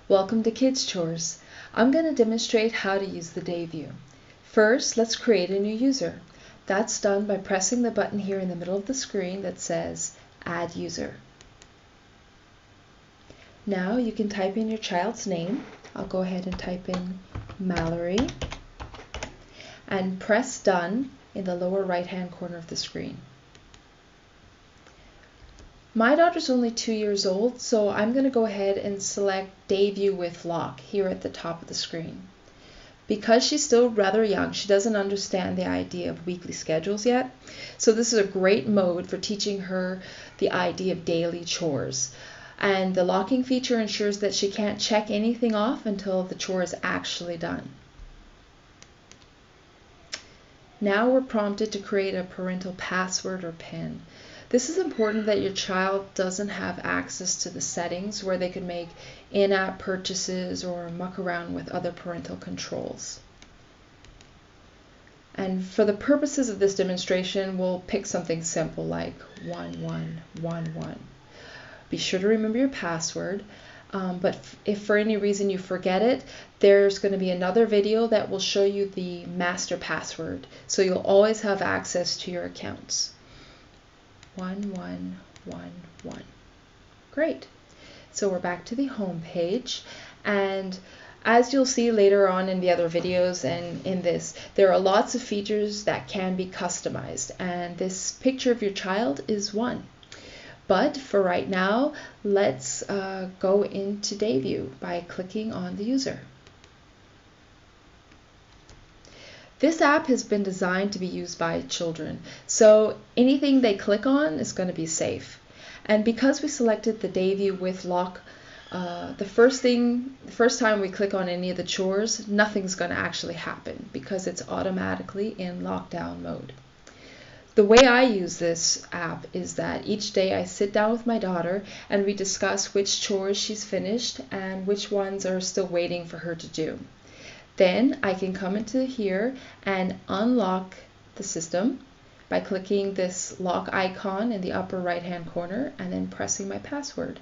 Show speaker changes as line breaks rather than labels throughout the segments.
Welcome to Kids Chores. I'm going to demonstrate how to use the day view. First, let's create a new user. That's done by pressing the button here in the middle of the screen that says Add User. Now you can type in your child's name. I'll go ahead and type in Mallory and press Done in the lower right-hand corner of the screen. My daughter's only 2 years old, so I'm going to go ahead and select Day View with Lock here at the top of the screen. Because she's still rather young, she doesn't understand the idea of weekly schedules yet, so this is a great mode for teaching her the idea of daily chores. And the locking feature ensures that she can't check anything off until the chore is actually done. Now we're prompted to create a parental password or PIN. This is important that your child doesn't have access to the settings where they could make in-app purchases or muck around with other parental controls. And for the purposes of this demonstration, we'll pick something simple like 1111. Be sure to remember your password, but if for any reason you forget it, there's going to be another video that will show you the master password, so you'll always have access to your accounts. 1111. Great. So we're back to the home page, and as you'll see later on in the other videos and in this, there are lots of features that can be customized, and this picture of your child is one. But for right now, let's go into Day View by clicking on the user. This app has been designed to be used by children, so anything they click on is going to be safe. And because we selected the Day View with Lock, the first time we click on any of the chores, nothing's going to actually happen because it's automatically in lockdown mode. The way I use this app is that each day I sit down with my daughter and we discuss which chores she's finished and which ones are still waiting for her to do. Then I can come into here and unlock the system by clicking this lock icon in the upper right hand corner and then pressing my password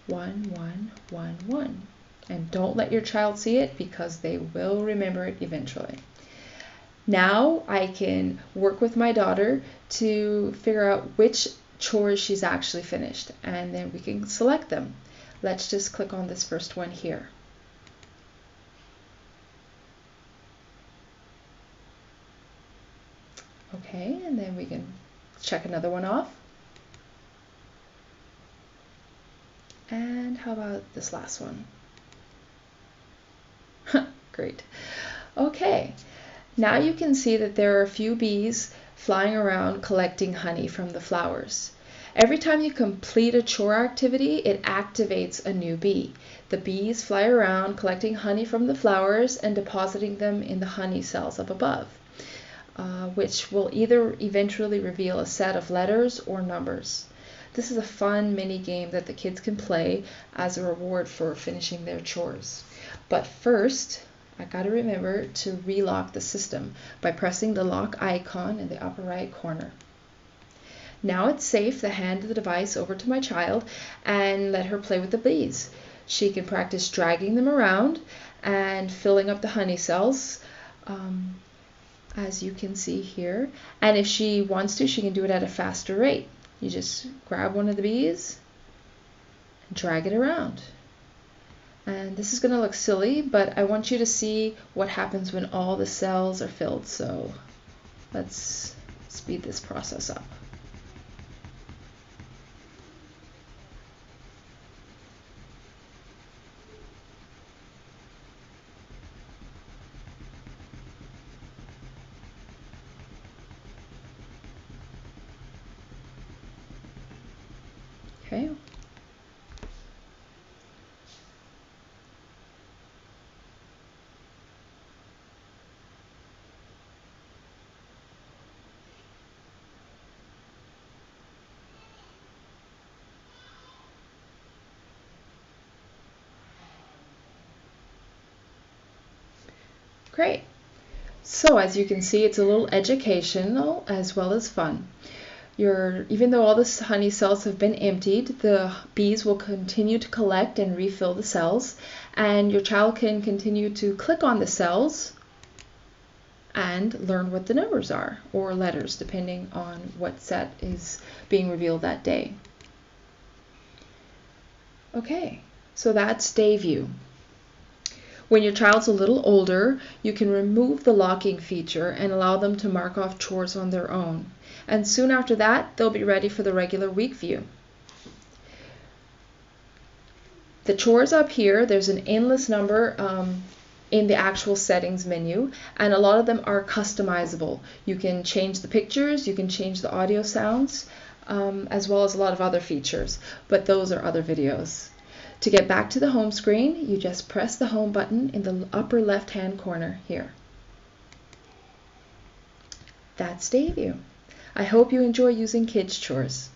1111. And don't let your child see it because they will remember it eventually. Now I can work with my daughter to figure out which chores she's actually finished, and then we can select them. Let's just click on this first one here. Okay, and then we can check another one off. And how about this last one? Great. Okay, now you can see that there are a few bees flying around collecting honey from the flowers. Every time you complete a chore activity, it activates a new bee. The bees fly around collecting honey from the flowers and depositing them in the honey cells up above, which will either eventually reveal a set of letters or numbers. This is a fun mini game that the kids can play as a reward for finishing their chores. But first, I gotta remember to relock the system by pressing the lock icon in the upper right corner. Now it's safe to hand the device over to my child and let her play with the bees. She can practice dragging them around and filling up the honey cells, as you can see here. And if she wants to, she can do it at a faster rate. You just grab one of the bees and drag it around. And this is going to look silly, but I want you to see what happens when all the cells are filled. So let's speed this process up. Okay. Great. So as you can see, it's a little educational as well as fun. Even though all the honey cells have been emptied, the bees will continue to collect and refill the cells, and your child can continue to click on the cells and learn what the numbers are, or letters, depending on what set is being revealed that day. Okay, so that's day view. When your child's a little older, you can remove the locking feature and allow them to mark off chores on their own. And soon after that, they'll be ready for the regular week view. The chores up here, there's an endless number in the actual settings menu, and a lot of them are customizable. You can change the pictures, you can change the audio sounds, as well as a lot of other features, but those are other videos. To get back to the home screen, you just press the home button in the upper left-hand corner here. That's day view. I hope you enjoy using Kids Chores.